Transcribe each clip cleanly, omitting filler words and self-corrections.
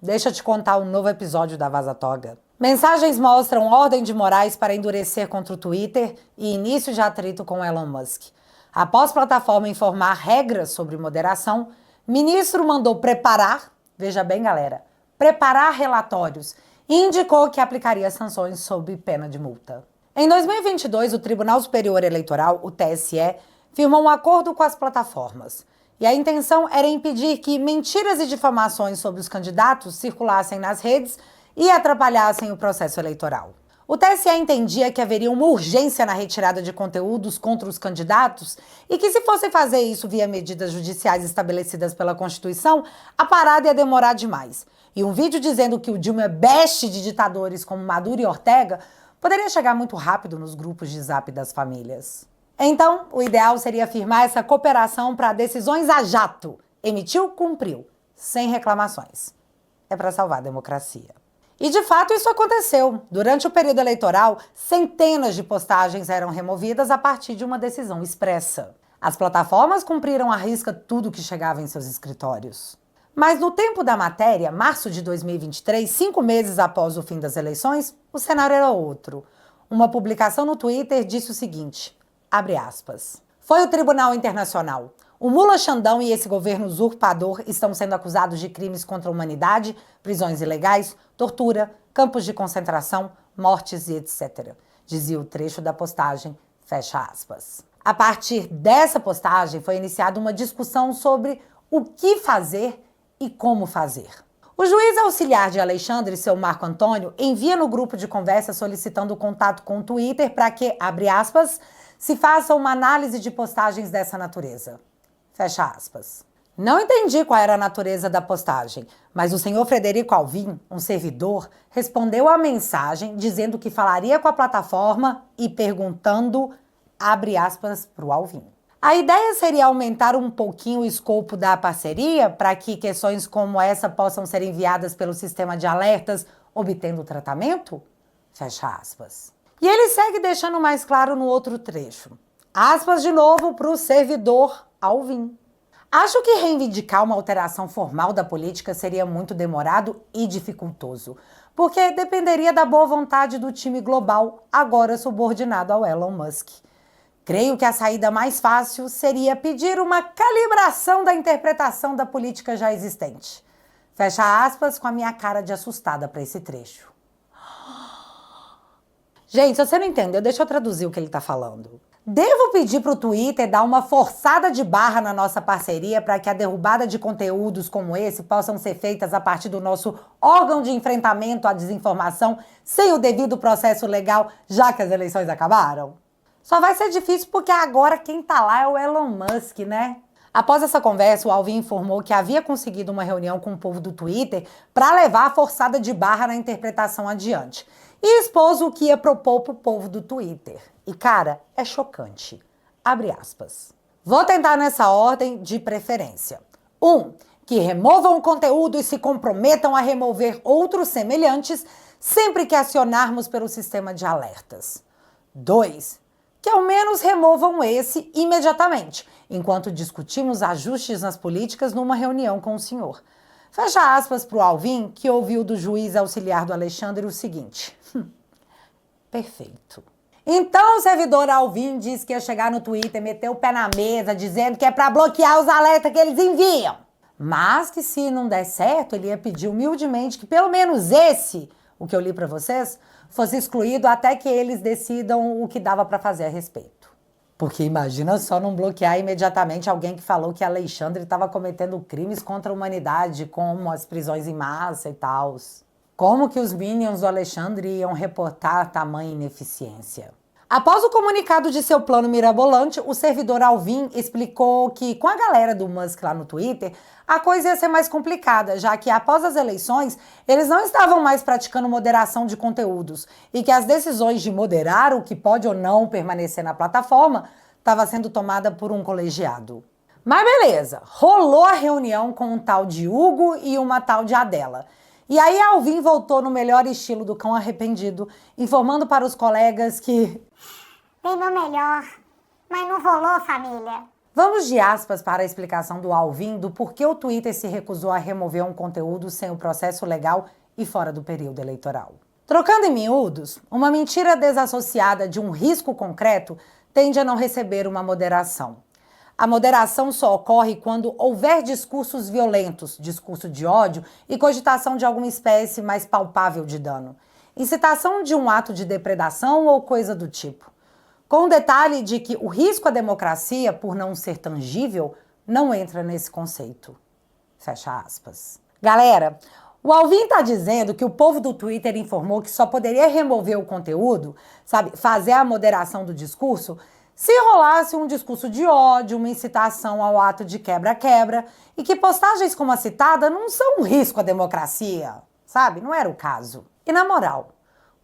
Deixa eu te contar um novo episódio da Vaza Toga. Mensagens mostram ordem de Moraes para endurecer contra o Twitter e início de atrito com Elon Musk. Após a plataforma informar regras sobre moderação, ministro mandou preparar, veja bem galera, preparar relatórios e indicou que aplicaria sanções sob pena de multa. Em 2022, o Tribunal Superior Eleitoral, o TSE, firmou um acordo com as plataformas. E a intenção era impedir que mentiras e difamações sobre os candidatos circulassem nas redes e atrapalhassem o processo eleitoral. O TSE entendia que haveria uma urgência na retirada de conteúdos contra os candidatos e que, se fosse fazer isso via medidas judiciais estabelecidas pela Constituição, a parada ia demorar demais. E um vídeo dizendo que o Dilma é beste de ditadores como Maduro e Ortega poderia chegar muito rápido nos grupos de zap das famílias. Então, o ideal seria firmar essa cooperação para decisões a jato. Emitiu, cumpriu, sem reclamações. É para salvar a democracia. E de fato isso aconteceu. Durante o período eleitoral, centenas de postagens eram removidas a partir de uma decisão expressa. As plataformas cumpriram à risca tudo que chegava em seus escritórios. Mas no tempo da matéria, março de 2023, 5 meses após o fim das eleições, o cenário era outro. Uma publicação no Twitter disse o seguinte, abre aspas, foi o Tribunal Internacional. O Mula Xandão e esse governo usurpador estão sendo acusados de crimes contra a humanidade, prisões ilegais, tortura, campos de concentração, mortes e etc. Dizia o trecho da postagem, fecha aspas. A partir dessa postagem foi iniciada uma discussão sobre o que fazer e como fazer. O juiz auxiliar de Alexandre, seu Marco Antônio, envia no grupo de conversa solicitando contato com o Twitter para que, abre aspas, se faça uma análise de postagens dessa natureza. Fecha aspas. Não entendi qual era a natureza da postagem, mas o senhor Frederico Alvim, um servidor, respondeu à mensagem dizendo que falaria com a plataforma e perguntando, abre aspas, para o Alvim. A ideia seria aumentar um pouquinho o escopo da parceria para que questões como essa possam ser enviadas pelo sistema de alertas, obtendo tratamento? Fecha aspas. E ele segue deixando mais claro no outro trecho. Aspas de novo para o servidor Alvim. Acho que reivindicar uma alteração formal da política seria muito demorado e dificultoso, porque dependeria da boa vontade do time global, agora subordinado ao Elon Musk. Creio que a saída mais fácil seria pedir uma calibração da interpretação da política já existente. Fecha aspas com a minha cara de assustada para esse trecho. Gente, se você não entendeu, deixa eu traduzir o que ele está falando. Devo pedir para o Twitter dar uma forçada de barra na nossa parceria para que a derrubada de conteúdos como esse possam ser feitas a partir do nosso órgão de enfrentamento à desinformação sem o devido processo legal, já que as eleições acabaram? Só vai ser difícil porque agora quem tá lá é o Elon Musk, né? Após essa conversa, o Alvim informou que havia conseguido uma reunião com o povo do Twitter para levar a forçada de barra na interpretação adiante. E expôs o que ia propor pro povo do Twitter. E, cara, é chocante. Abre aspas. Vou tentar nessa ordem de preferência. 1. Que removam o conteúdo e se comprometam a remover outros semelhantes sempre que acionarmos pelo sistema de alertas. 2. Que ao menos removam esse imediatamente, enquanto discutimos ajustes nas políticas numa reunião com o senhor. Fecha aspas para o Alvim, que ouviu do juiz auxiliar do Alexandre o seguinte. Perfeito. Então o servidor Alvim disse que ia chegar no Twitter, meter o pé na mesa, dizendo que é para bloquear os alertas que eles enviam. Mas que se não der certo, ele ia pedir humildemente que pelo menos esse, o que eu li para vocês, fosse excluído até que eles decidam o que dava para fazer a respeito. Porque imagina só não bloquear imediatamente alguém que falou que Alexandre estava cometendo crimes contra a humanidade, como as prisões em massa e tal. Como que os minions do Alexandre iam reportar tamanha ineficiência? Após o comunicado de seu plano mirabolante, o servidor Alvim explicou que com a galera do Musk lá no Twitter, a coisa ia ser mais complicada, já que após as eleições, eles não estavam mais praticando moderação de conteúdos e que as decisões de moderar o que pode ou não permanecer na plataforma estava sendo tomada por um colegiado. Mas beleza, rolou a reunião com um tal de Hugo e uma tal de Adela. E aí Alvim voltou no melhor estilo do cão arrependido, informando para os colegas que... Bem no melhor, mas não rolou, família. Vamos de aspas para a explicação do Alvin do porquê o Twitter se recusou a remover um conteúdo sem o processo legal e fora do período eleitoral. Trocando em miúdos, uma mentira desassociada de um risco concreto tende a não receber uma moderação. A moderação só ocorre quando houver discursos violentos, discurso de ódio e cogitação de alguma espécie mais palpável de dano. Incitação de um ato de depredação ou coisa do tipo. Com o detalhe de que o risco à democracia, por não ser tangível, não entra nesse conceito. Fecha aspas. Galera, o Alvin está dizendo que o povo do Twitter informou que só poderia remover o conteúdo, fazer a moderação do discurso, se rolasse um discurso de ódio, uma incitação ao ato de quebra-quebra, e que postagens como a citada não são um risco à democracia, Não era o caso. E na moral,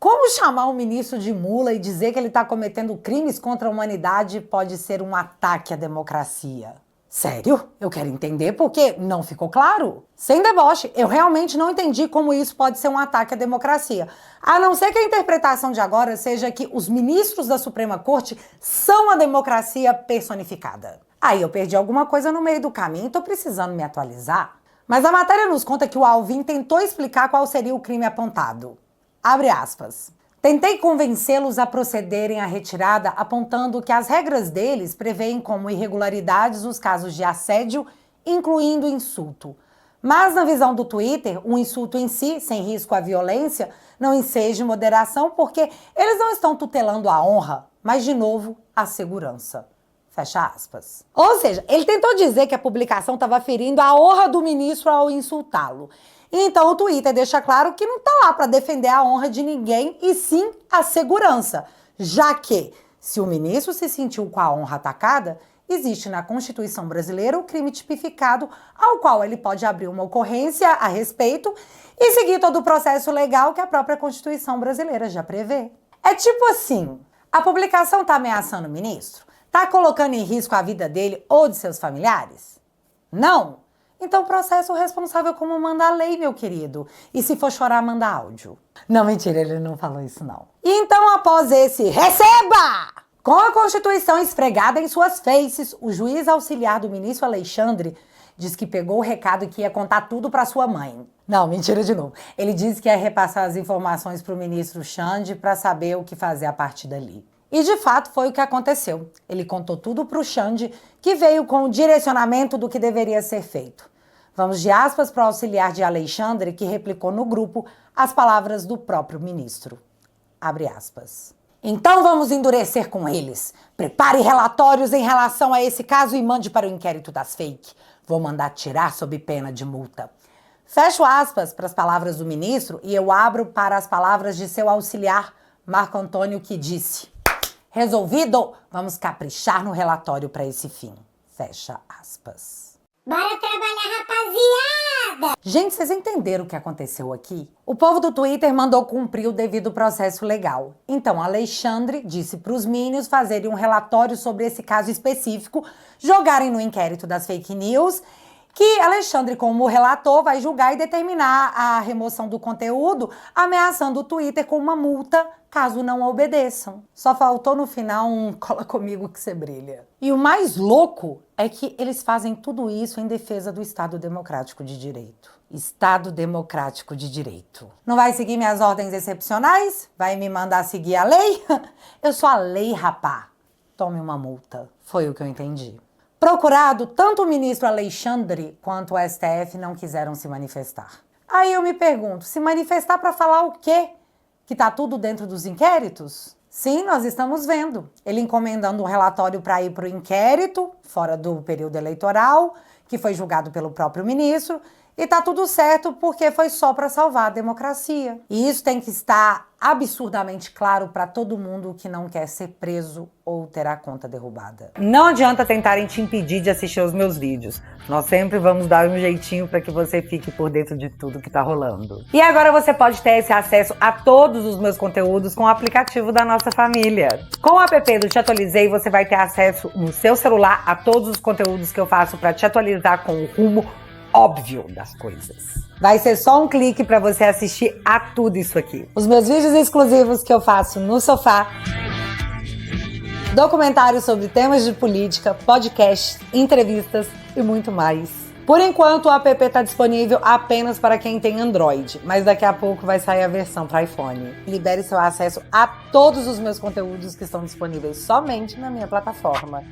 como chamar um ministro de mula e dizer que ele está cometendo crimes contra a humanidade pode ser um ataque à democracia? Sério? Eu quero entender porque não ficou claro. Sem deboche, eu realmente não entendi como isso pode ser um ataque à democracia. A não ser que a interpretação de agora seja que os ministros da Suprema Corte são a democracia personificada. Aí eu perdi alguma coisa no meio do caminho e tô precisando me atualizar. Mas a matéria nos conta que o Alvin tentou explicar qual seria o crime apontado. Abre aspas. Tentei convencê-los a procederem à retirada, apontando que as regras deles prevêem como irregularidades os casos de assédio, incluindo insulto. Mas, na visão do Twitter, o insulto em si, sem risco à violência, não enseja moderação, porque eles não estão tutelando a honra, mas, de novo, a segurança. Fecha aspas. Ou seja, ele tentou dizer que a publicação estava ferindo a honra do ministro ao insultá-lo. Então o Twitter deixa claro que não está lá para defender a honra de ninguém, e sim a segurança. Já que, se o ministro se sentiu com a honra atacada, existe na Constituição brasileira o crime tipificado ao qual ele pode abrir uma ocorrência a respeito e seguir todo o processo legal que a própria Constituição brasileira já prevê. É tipo assim, a publicação está ameaçando o ministro? Está colocando em risco a vida dele ou de seus familiares? Não. Então processo o responsável como manda a lei, meu querido. E se for chorar, manda áudio. Não, mentira, ele não falou isso não. E então, após esse receba! Com a Constituição esfregada em suas faces, o juiz auxiliar do ministro Alexandre diz que pegou o recado e que ia contar tudo para sua mãe. Não, mentira de novo. Ele disse que ia repassar as informações para o ministro Xande para saber o que fazer a partir dali. E de fato foi o que aconteceu. Ele contou tudo para o Xande, que veio com o direcionamento do que deveria ser feito. Vamos de aspas para o auxiliar de Alexandre, que replicou no grupo as palavras do próprio ministro. Abre aspas. Então vamos endurecer com eles. Prepare relatórios em relação a esse caso e mande para o inquérito das fake. Vou mandar tirar sob pena de multa. Fecho aspas para as palavras do ministro e eu abro para as palavras de seu auxiliar, Marco Antônio, que disse: resolvido? Vamos caprichar no relatório para esse fim. Fecha aspas. Bora trabalhar, rapaziada! Gente, vocês entenderam o que aconteceu aqui? O povo do Twitter mandou cumprir o devido processo legal. Então, Alexandre disse para os minions fazerem um relatório sobre esse caso específico, jogarem no inquérito das fake news, que Alexandre, como relator, vai julgar e determinar a remoção do conteúdo, ameaçando o Twitter com uma multa caso não obedeçam. Só faltou no final um cola comigo que você brilha. E o mais louco é que eles fazem tudo isso em defesa do Estado Democrático de Direito. Estado Democrático de Direito. Não vai seguir minhas ordens excepcionais? Vai me mandar seguir a lei? Eu sou a lei, rapá. Tome uma multa. Foi o que eu entendi. Procurado, tanto o ministro Alexandre quanto o STF não quiseram se manifestar. Aí eu me pergunto, se manifestar para falar o quê? Que tá tudo dentro dos inquéritos? Sim, nós estamos vendo. Ele encomendando um relatório para ir para o inquérito, fora do período eleitoral, que foi julgado pelo próprio ministro, e tá tudo certo porque foi só para salvar a democracia. E isso tem que estar absurdamente claro para todo mundo que não quer ser preso ou ter a conta derrubada. Não adianta tentarem te impedir de assistir os meus vídeos. Nós sempre vamos dar um jeitinho para que você fique por dentro de tudo que tá rolando. E agora você pode ter esse acesso a todos os meus conteúdos com o aplicativo da nossa família. Com o app do Te Atualizei, você vai ter acesso no seu celular a todos os conteúdos que eu faço para te atualizar com o rumo óbvio das coisas. Vai ser só um clique para você assistir a tudo isso aqui. Os meus vídeos exclusivos que eu faço no sofá, documentários sobre temas de política, podcasts, entrevistas e muito mais. Por enquanto, o app está disponível apenas para quem tem Android, mas daqui a pouco vai sair a versão para iPhone. Libere seu acesso a todos os meus conteúdos que estão disponíveis somente na minha plataforma.